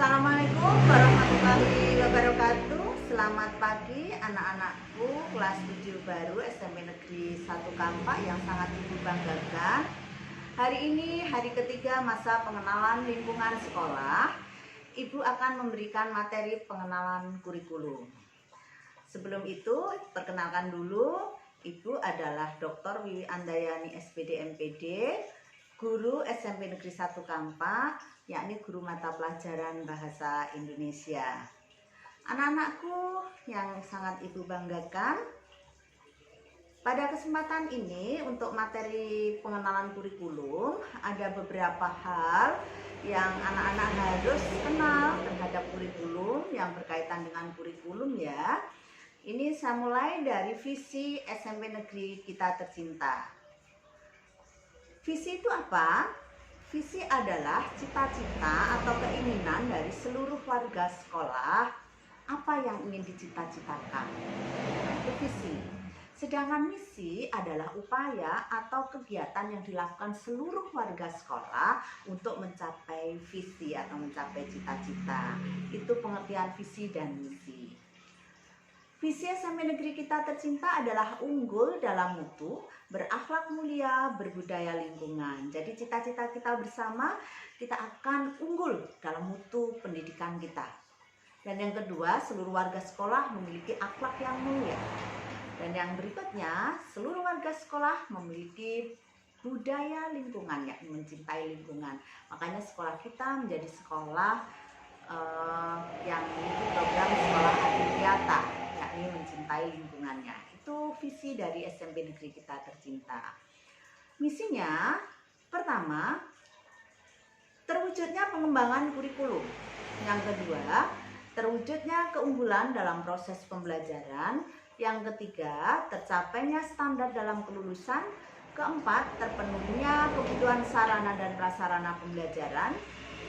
Assalamualaikum warahmatullahi wabarakatuh. Selamat pagi anak-anakku kelas 7 baru SMP Negeri 1 Kampak yang sangat ibu banggakan. Hari ini hari ketiga masa pengenalan lingkungan sekolah. Ibu akan memberikan materi pengenalan kurikulum. Sebelum itu, perkenalkan dulu, Ibu adalah Dr. Wiwi Andayani SPD MPD, guru SMP Negeri 1 Kampak, yakni guru mata pelajaran Bahasa Indonesia. Anak-anakku yang sangat ibu banggakan, pada kesempatan ini untuk materi pengenalan kurikulum ada beberapa hal yang anak-anak harus kenal terhadap kurikulum yang berkaitan dengan kurikulum ya. Ini saya mulai dari visi SMP Negeri Kita Tercinta. Visi itu apa? Visi adalah cita-cita atau keinginan dari seluruh warga sekolah, apa yang ingin dicita-citakan. Itu visi. Sedangkan misi adalah upaya atau kegiatan yang dilakukan seluruh warga sekolah untuk mencapai visi atau mencapai cita-cita. Itu pengertian visi dan misi. Visi SMP Negeri Kita Tercinta adalah unggul dalam mutu, berakhlak mulia, berbudaya lingkungan. Jadi cita-cita kita bersama, kita akan unggul dalam mutu pendidikan kita. Dan yang kedua, seluruh warga sekolah memiliki akhlak yang mulia. Dan yang berikutnya, seluruh warga sekolah memiliki budaya lingkungan, yakni mencintai lingkungan. Makanya sekolah kita menjadi sekolah yang memiliki program sekolah adiwiyata, yakni mencintai lingkungannya. Itu visi dari SMP Negeri Kita Tercinta. Misinya, pertama, terwujudnya pengembangan kurikulum. Yang kedua, terwujudnya keunggulan dalam proses pembelajaran. Yang ketiga, tercapainya standar dalam kelulusan. Keempat, terpenuhinya kebutuhan sarana dan prasarana pembelajaran.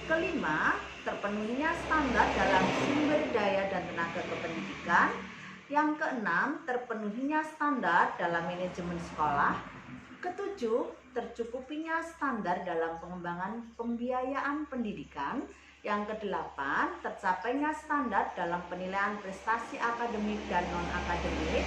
Kelima, terpenuhinya standar dalam sumber daya dan tenaga kependidikan. Yang keenam, terpenuhinya standar dalam manajemen sekolah. Ketujuh, tercukupinya standar dalam pengembangan pembiayaan pendidikan. Yang kedelapan, tercapainya standar dalam penilaian prestasi akademik dan non-akademik.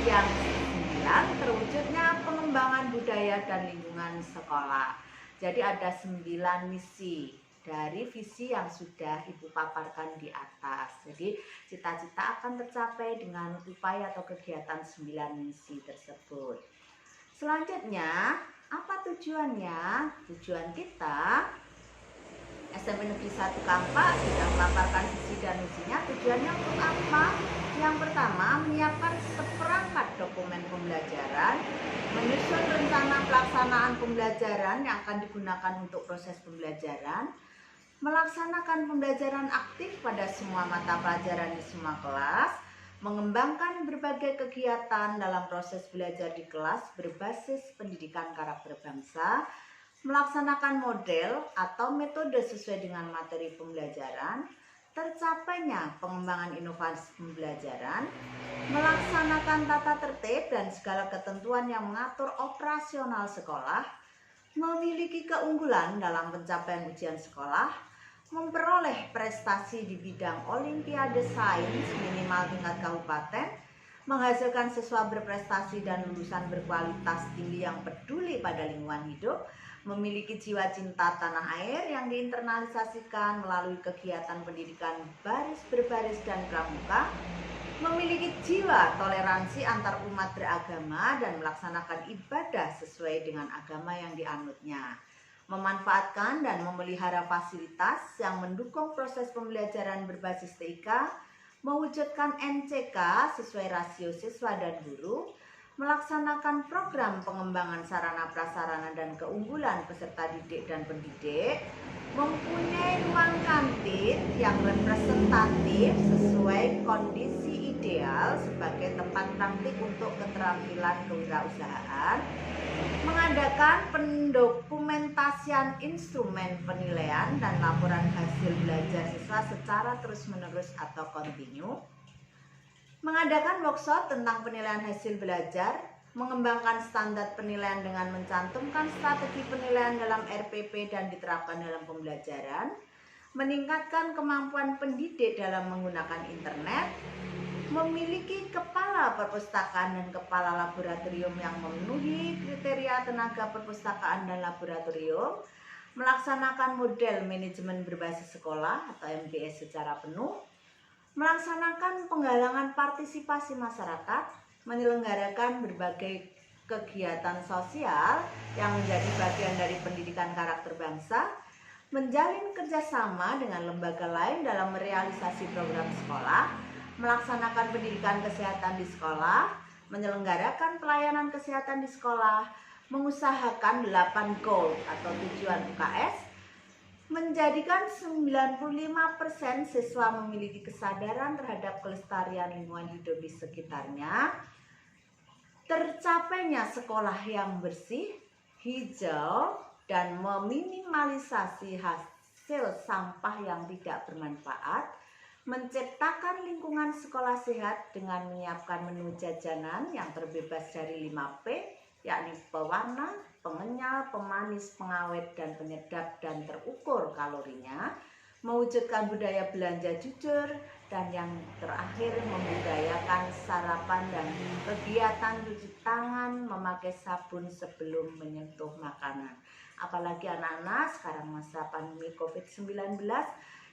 Yang kesembilan, terwujudnya pengembangan budaya dan lingkungan sekolah. Jadi ada 9 misi dari visi yang sudah Ibu paparkan di atas. Jadi cita-cita akan tercapai dengan upaya atau kegiatan 9 misi tersebut. Selanjutnya, apa tujuannya? Tujuan kita SMP Negeri 1 Kampak sudah melaporkan visi dan misinya. Tujuannya untuk apa? Yang pertama, menyiapkan seperangkat dokumen pembelajaran, menyusun rencana pelaksanaan pembelajaran yang akan digunakan untuk proses pembelajaran, melaksanakan pembelajaran aktif pada semua mata pelajaran di semua kelas, mengembangkan berbagai kegiatan dalam proses belajar di kelas berbasis pendidikan karakter bangsa, melaksanakan model atau metode sesuai dengan materi pembelajaran, tercapainya pengembangan inovasi pembelajaran, melaksanakan tata tertib dan segala ketentuan yang mengatur operasional sekolah, memiliki keunggulan dalam pencapaian ujian sekolah, memperoleh prestasi di bidang olimpiade sains minimal tingkat kabupaten, menghasilkan siswa berprestasi dan lulusan berkualitas tinggi yang peduli pada lingkungan hidup, memiliki jiwa cinta tanah air yang diinternalisasikan melalui kegiatan pendidikan baris berbaris dan pramuka, memiliki jiwa toleransi antar umat beragama dan melaksanakan ibadah sesuai dengan agama yang dianutnya, memanfaatkan dan memelihara fasilitas yang mendukung proses pembelajaran berbasis TIK, mewujudkan NCK sesuai rasio siswa dan guru, melaksanakan program pengembangan sarana prasarana dan keunggulan peserta didik dan pendidik, mempunyai ruang kantin yang representatif sesuai kondisi ideal sebagai tempat praktik untuk keterampilan kewirausahaan, mengadakan pendokumentasian instrumen penilaian dan laporan hasil belajar siswa secara terus-menerus atau kontinu, mengadakan workshop tentang penilaian hasil belajar, mengembangkan standar penilaian dengan mencantumkan strategi penilaian dalam RPP dan diterapkan dalam pembelajaran, meningkatkan kemampuan pendidik dalam menggunakan internet, memiliki kepala perpustakaan dan kepala laboratorium yang memenuhi kriteria tenaga perpustakaan dan laboratorium, melaksanakan model manajemen berbasis sekolah atau MBS secara penuh, melaksanakan penggalangan partisipasi masyarakat, menyelenggarakan berbagai kegiatan sosial yang menjadi bagian dari pendidikan karakter bangsa, menjalin kerjasama dengan lembaga lain dalam merealisasi program sekolah, melaksanakan pendidikan kesehatan di sekolah, menyelenggarakan pelayanan kesehatan di sekolah, mengusahakan 8 goal atau tujuan UKS, menjadikan 95% siswa memiliki kesadaran terhadap kelestarian lingkungan hidup di sekitarnya, tercapainya sekolah yang bersih, hijau, dan meminimalisasi hasil sampah yang tidak bermanfaat, menciptakan lingkungan sekolah sehat dengan menyiapkan menu jajanan yang terbebas dari 5P, yakni pewarna, pengenyal, pemanis, pengawet, dan penyedap, dan terukur kalorinya, mewujudkan budaya belanja jujur, dan yang terakhir membudayakan sarapan dan kegiatan cuci tangan, memakai sabun sebelum menyentuh makanan. Apalagi anak-anak sekarang masa pandemi COVID-19,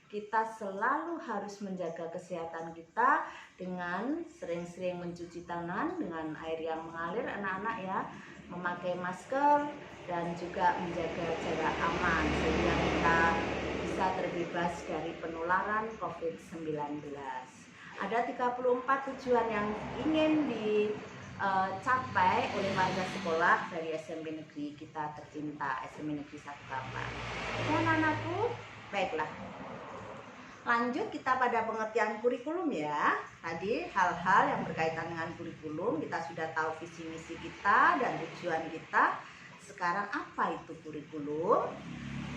kita selalu harus menjaga kesehatan kita dengan sering-sering mencuci tangan dengan air yang mengalir anak-anak ya, memakai masker, dan juga menjaga jarak aman sehingga kita bisa terbebas dari penularan COVID-19. Ada 34 tujuan yang ingin dicapai oleh warga sekolah dari SMP Negeri kita tercinta, SMP Negeri 1 Kampak. Dan anakku, baiklah. Lanjut kita pada pengertian kurikulum ya. Tadi hal-hal yang berkaitan dengan kurikulum, kita sudah tahu visi misi kita dan tujuan kita. Sekarang apa itu kurikulum?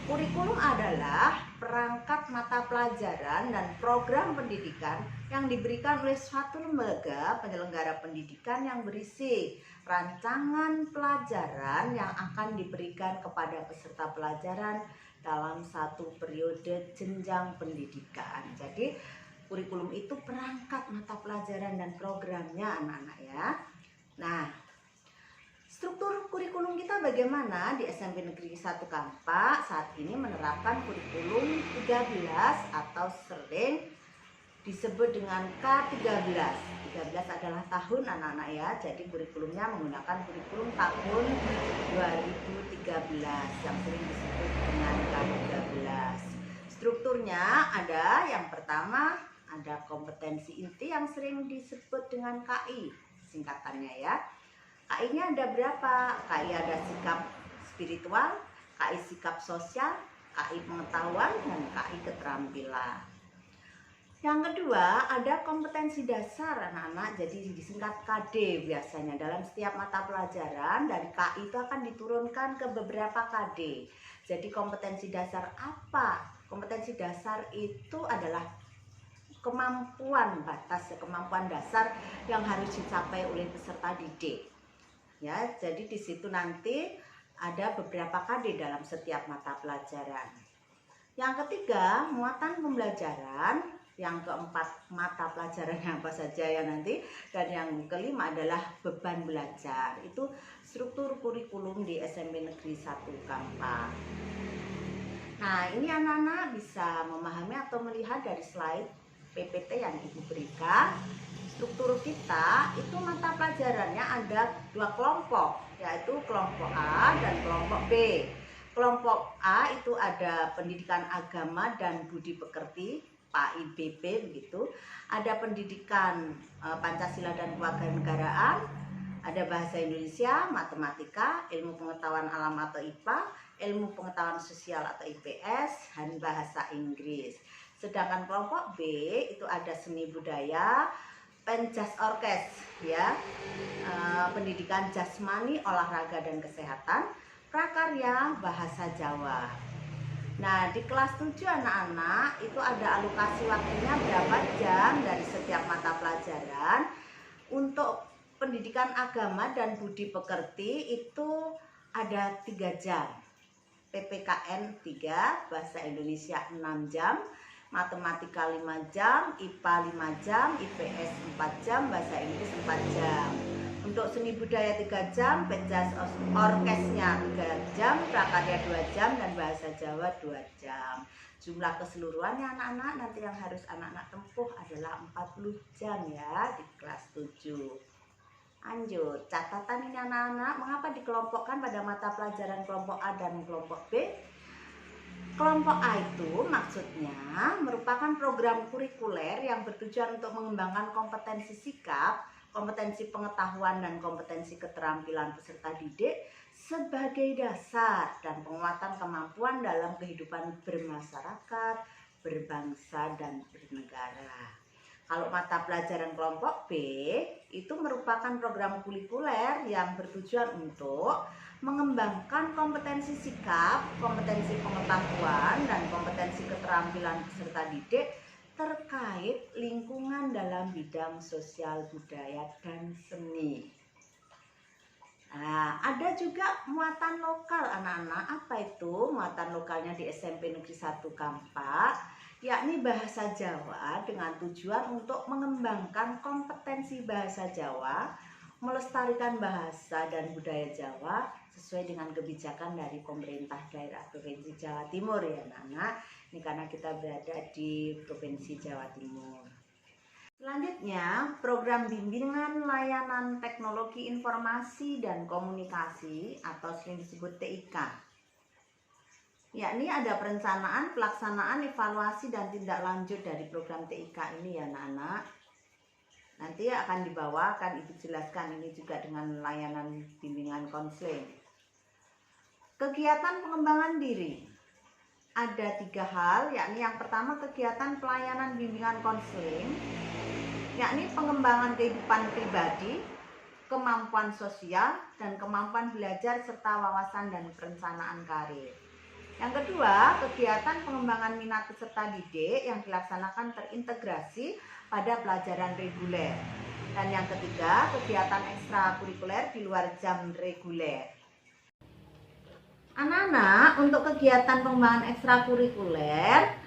Kurikulum adalah perangkat mata pelajaran dan program pendidikan yang diberikan oleh suatu lembaga penyelenggara pendidikan yang berisi rancangan pelajaran yang akan diberikan kepada peserta pelajaran dalam satu periode jenjang pendidikan. Jadi kurikulum itu perangkat mata pelajaran dan programnya anak-anak ya. Nah, struktur kurikulum kita bagaimana di SMP Negeri 1 Kampak saat ini menerapkan kurikulum 13 atau sering disebut dengan K13. 13 adalah tahun anak-anak ya. Jadi kurikulumnya menggunakan kurikulum tahun 2013 yang sering disebut dengan K13. Strukturnya ada yang pertama ada kompetensi inti yang sering disebut dengan KI singkatannya ya. KI-nya ada berapa? KI ada sikap spiritual, KI sikap sosial, KI pengetahuan, dan KI keterampilan. Yang kedua ada kompetensi dasar anak-anak, jadi disingkat KD biasanya. Dalam setiap mata pelajaran dari KI itu akan diturunkan ke beberapa KD. Jadi kompetensi dasar apa? Kompetensi dasar itu adalah kemampuan batas, kemampuan dasar yang harus dicapai oleh peserta didik. Ya, jadi di situ nanti ada beberapa KD dalam setiap mata pelajaran. Yang ketiga, muatan pembelajaran. Yang keempat, mata pelajaran apa saja ya nanti. Dan yang kelima adalah beban belajar. Itu struktur kurikulum di SMP Negeri 1 Kampak. Nah, ini anak-anak bisa memahami atau melihat dari slide PPT yang Ibu berikan. Struktur kita itu mata pelajarannya ada dua kelompok, yaitu kelompok A dan kelompok B. Kelompok A itu ada pendidikan agama dan budi pekerti, PAIBP begitu. Ada pendidikan Pancasila dan kewarganegaraan, ada bahasa Indonesia, matematika, ilmu pengetahuan alam atau IPA, ilmu pengetahuan sosial atau IPS, dan bahasa Inggris. Sedangkan kelompok B itu ada seni budaya, penjas orkes ya, pendidikan jasmani, olahraga dan kesehatan, prakarya, bahasa Jawa. Nah, di kelas 7 anak-anak itu ada alokasi waktunya berapa jam dari setiap mata pelajaran. Untuk pendidikan agama dan budi pekerti itu ada 3 jam. PPKN 3, Bahasa Indonesia 6 jam, Matematika 5 jam, IPA 5 jam, IPS 4 jam, Bahasa Inggris 4 jam. Untuk seni budaya 3 jam, penjas orkesnya 3 jam, prakarya 2 jam, dan bahasa Jawa 2 jam. Jumlah keseluruhannya anak-anak nanti yang harus anak-anak tempuh adalah 40 jam ya di kelas 7. Lanjut, catatan ini anak-anak, mengapa dikelompokkan pada mata pelajaran kelompok A dan kelompok B? Kelompok A itu maksudnya merupakan program kurikuler yang bertujuan untuk mengembangkan kompetensi sikap, kompetensi pengetahuan, dan kompetensi keterampilan peserta didik sebagai dasar dan penguatan kemampuan dalam kehidupan bermasyarakat, berbangsa, dan bernegara. Kalau mata pelajaran kelompok B itu merupakan program kurikuler yang bertujuan untuk mengembangkan kompetensi sikap, kompetensi pengetahuan, dan kompetensi keterampilan peserta didik terkait lingkungan dalam bidang sosial, budaya, dan seni. Nah, ada juga muatan lokal anak-anak. Apa itu muatan lokalnya di SMP Negeri 1 Kampak? Yakni bahasa Jawa dengan tujuan untuk mengembangkan kompetensi bahasa Jawa, melestarikan bahasa dan budaya Jawa sesuai dengan kebijakan dari pemerintah daerah Provinsi Jawa Timur ya anak-anak. Ini karena kita berada di Provinsi Jawa Timur. Selanjutnya, program bimbingan layanan teknologi informasi dan komunikasi atau sering disebut TIK. Yakni ada perencanaan, pelaksanaan, evaluasi, dan tindak lanjut dari program TIK ini ya anak-anak. Nanti akan dibawa, akan Ibu jelaskan ini juga dengan layanan bimbingan konseling. Kegiatan pengembangan diri. Ada 3 hal, yakni yang pertama kegiatan pelayanan bimbingan konseling, yakni pengembangan kehidupan pribadi, kemampuan sosial, dan kemampuan belajar serta wawasan dan perencanaan karir. Yang kedua, kegiatan pengembangan minat peserta didik yang dilaksanakan terintegrasi pada pelajaran reguler. Dan yang ketiga, kegiatan ekstrakurikuler di luar jam reguler. Anak-anak, untuk kegiatan pengembangan ekstrakurikuler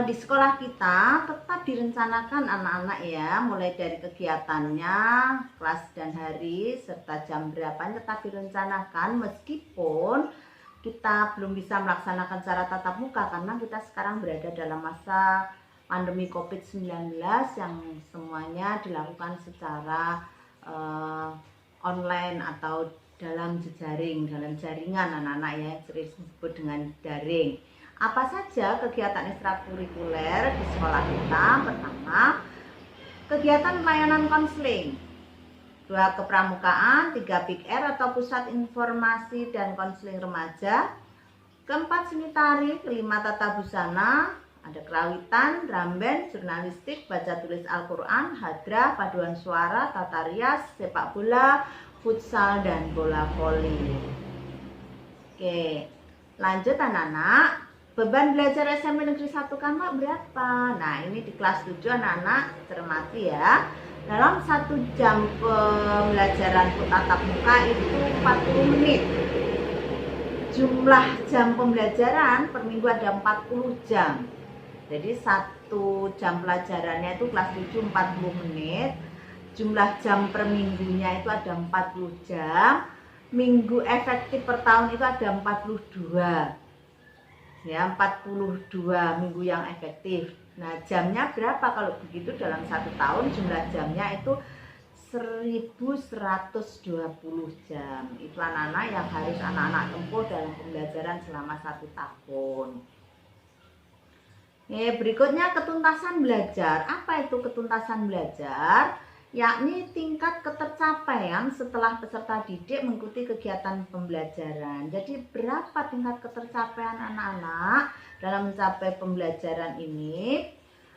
di sekolah kita tetap direncanakan anak-anak ya, mulai dari kegiatannya, kelas dan hari, serta jam berapanya tetap direncanakan meskipun kita belum bisa melaksanakan secara tatap muka karena kita sekarang berada dalam masa pandemi COVID-19 yang semuanya dilakukan secara online atau dalam jejaring, dalam jaringan anak-anak ya, sering disebut dengan daring. Apa saja kegiatan ekstrakurikuler di sekolah kita? Pertama, kegiatan pelayanan konseling. 2 kepramukaan, 3 Big Air atau pusat informasi dan konseling remaja, 4 seni tari, 5 tata busana, ada kerawitan, drum band, jurnalistik, baca tulis Al-Quran, hadrah, paduan suara, tata rias, sepak bola, futsal, dan bola voli. Oke, lanjut anak-anak. Beban belajar SMP Negeri 1 Kampak berapa? Nah, ini di kelas 7 anak-anak cermati ya. Dalam 1 jam pembelajaran tatap muka itu 40 menit. Jumlah jam pembelajaran per minggu ada 40 jam. Jadi 1 jam pelajarannya itu kelas 7 40 menit. Jumlah jam per minggunya itu ada 40 jam. Minggu efektif per tahun itu ada 42. Ya, 42 minggu yang efektif. Nah, jamnya berapa kalau begitu? Dalam 1 tahun jumlah jamnya itu 1120 jam. Itu anak-anak yang harus anak-anak tempuh dalam pembelajaran selama 1 tahun. Berikutnya ketuntasan belajar. Apa itu ketuntasan belajar? Yakni tingkat ketercapaian setelah peserta didik mengikuti kegiatan pembelajaran. Jadi berapa tingkat ketercapaian anak-anak dalam mencapai pembelajaran ini?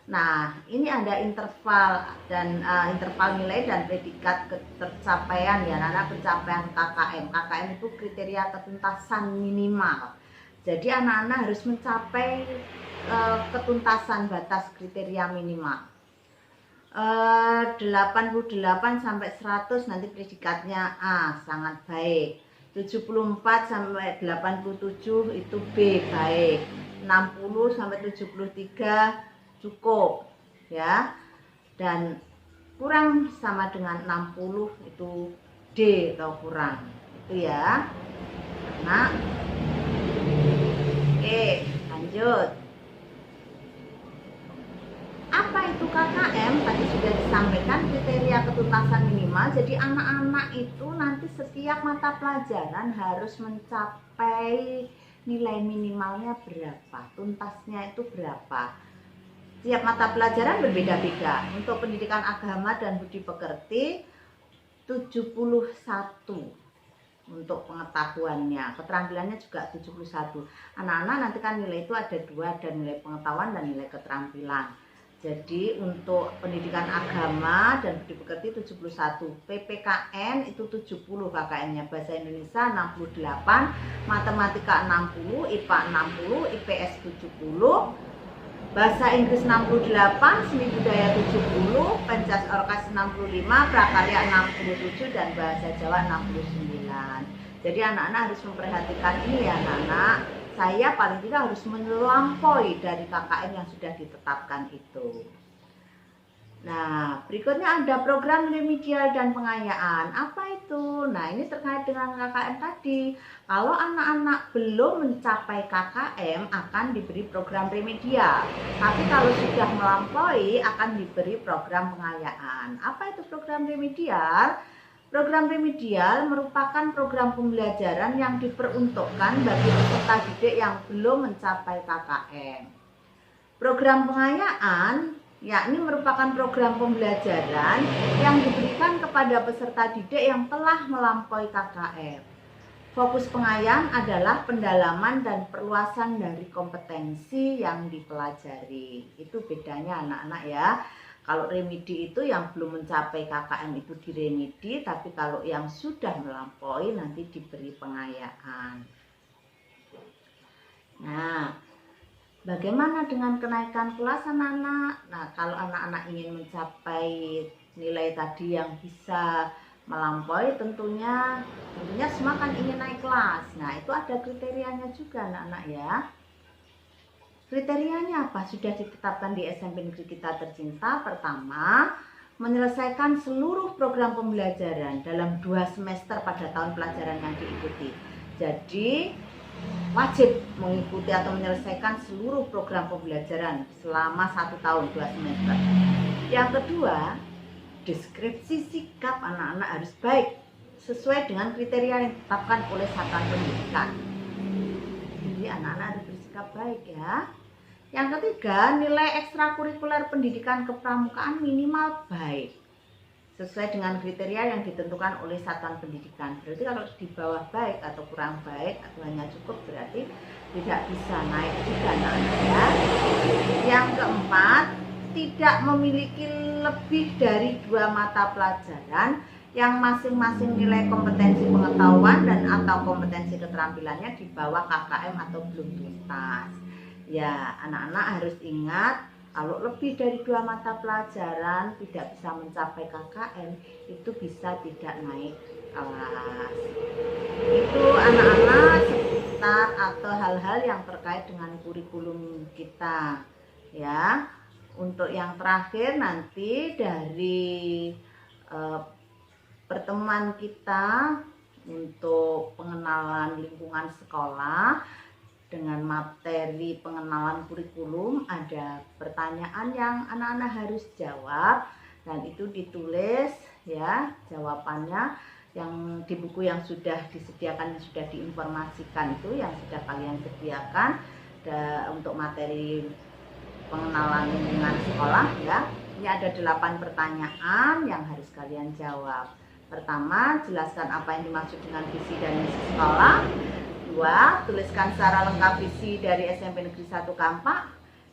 Nah, ini ada interval dan interval nilai dan predikat ketercapaian ya anak-anak, pencapaian KKM. KKM itu kriteria ketuntasan minimal. Jadi anak-anak harus mencapai ketuntasan batas kriteria minimal. 88 sampai 100 nanti predikatnya A, sangat baik. 74 sampai 87 itu B, baik. 60 sampai 73 cukup ya. Dan kurang sama dengan 60 itu D atau kurang. Itu ya. Nah. Oke, lanjut. Apa itu KKM? Tadi sudah disampaikan kriteria ketuntasan minimal. Jadi anak-anak itu nanti setiap mata pelajaran harus mencapai nilai minimalnya berapa, tuntasnya itu berapa. Setiap mata pelajaran berbeda-beda. Untuk pendidikan agama dan budi pekerti 71 untuk pengetahuannya, keterampilannya juga 71. Anak-anak nanti kan nilai itu ada dua, ada nilai pengetahuan dan nilai keterampilan. Jadi untuk pendidikan agama dan budi pekerti 71, PPKN itu 70 KKN-nya, bahasa Indonesia 68, matematika 60, IPA 60, IPS 70, bahasa Inggris 68, seni budaya 70, Pencas Orkas 65, prakarya 67 dan bahasa Jawa 69. Jadi anak-anak harus memperhatikan ini ya anak-anak. Saya paling tidak harus melampaui dari KKN yang sudah ditetapkan itu. Nah, berikutnya ada program remedial dan pengayaan. Apa itu? Nah, ini terkait dengan KKN tadi. Kalau anak-anak belum mencapai KKM akan diberi program remedial. Tapi kalau sudah melampaui akan diberi program pengayaan. Apa itu program remedial? Program remedial merupakan program pembelajaran yang diperuntukkan bagi peserta didik yang belum mencapai KKM. Program pengayaan yakni merupakan program pembelajaran yang diberikan kepada peserta didik yang telah melampaui KKM. Fokus pengayaan adalah pendalaman dan perluasan dari kompetensi yang dipelajari. Itu bedanya anak-anak ya. Kalau remedi itu yang belum mencapai KKM itu diremedi, tapi kalau yang sudah melampaui nanti diberi pengayaan. Nah, bagaimana dengan kenaikan kelas anak-anak? Nah, kalau anak-anak ingin mencapai nilai tadi yang bisa melampaui, tentunya semua kan ingin naik kelas. Nah, itu ada kriterianya juga anak-anak ya. Kriterianya apa? Sudah ditetapkan di SMP Negeri Kita Tercinta. Pertama, menyelesaikan seluruh program pembelajaran dalam 2 semester pada tahun pelajaran yang diikuti. Jadi, wajib mengikuti atau menyelesaikan seluruh program pembelajaran selama 1 tahun 2 semester. Yang kedua, deskripsi sikap anak-anak harus baik sesuai dengan kriteria yang ditetapkan oleh satuan pendidikan. Jadi anak-anak harus bersikap baik ya. Yang ketiga, nilai ekstrakurikuler pendidikan kepramukaan minimal baik sesuai dengan kriteria yang ditentukan oleh satuan pendidikan. Berarti kalau di bawah baik atau kurang baik atau hanya cukup berarti tidak bisa naik juga anak-anak ya. Yang keempat, tidak memiliki lebih dari 2 mata pelajaran yang masing-masing nilai kompetensi pengetahuan dan atau kompetensi keterampilannya di bawah KKM atau belum tuntas. Ya, anak-anak harus ingat kalau lebih dari 2 mata pelajaran tidak bisa mencapai KKM itu bisa tidak naik kelas. Itu anak-anak seputar atau hal-hal yang terkait dengan kurikulum kita ya. Untuk yang terakhir nanti dari pertemuan kita untuk pengenalan lingkungan sekolah dengan materi pengenalan kurikulum, ada pertanyaan yang anak-anak harus jawab dan itu ditulis ya jawabannya yang di buku yang sudah disediakan, yang sudah diinformasikan itu yang sudah kalian sediakan untuk materi pengenalan lingkungan sekolah ya. Ini ada 8 pertanyaan yang harus kalian jawab. Pertama, jelaskan apa yang dimaksud dengan visi dan misi sekolah. 2, tuliskan secara lengkap visi dari SMP Negeri 1 Kampak.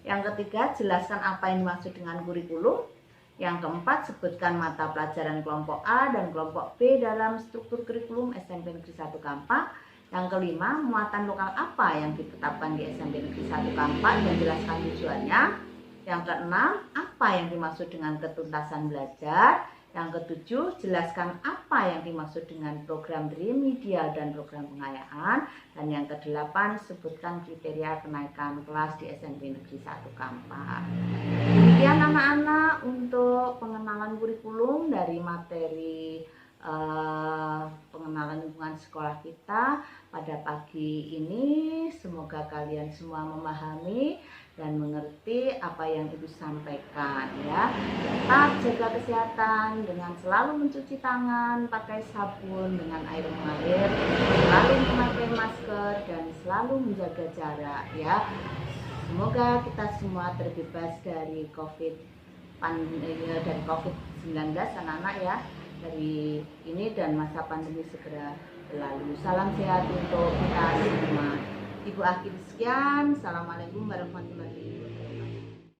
Yang ketiga, jelaskan apa yang dimaksud dengan kurikulum. Yang keempat, sebutkan mata pelajaran kelompok A dan kelompok B dalam struktur kurikulum SMP Negeri 1 Kampak. Yang kelima, muatan lokal apa yang ditetapkan di SMP Negeri 1 Kampak dan jelaskan tujuannya. Yang keenam, apa yang dimaksud dengan ketuntasan belajar. Yang ketujuh, jelaskan apa yang dimaksud dengan program remedial dan program pengayaan. Dan yang kedelapan, sebutkan kriteria kenaikan kelas di SMP Negeri 1 Kampar. Demikian anak-anak untuk pengenalan kurikulum dari materi pengenalan lingkungan sekolah kita pada pagi ini. Semoga kalian semua memahami dan mengerti apa yang Ibu sampaikan ya. Tetap jaga kesehatan dengan selalu mencuci tangan pakai sabun dengan air mengalir, selalu memakai masker dan selalu menjaga jarak ya. Semoga kita semua terbebas dari COVID-19 anak-anak ya, dari ini dan masa pandemi segera berlalu. Salam sehat untuk kita semua. Ibu akhir sekian. Assalamualaikum warahmatullahi wabarakatuh.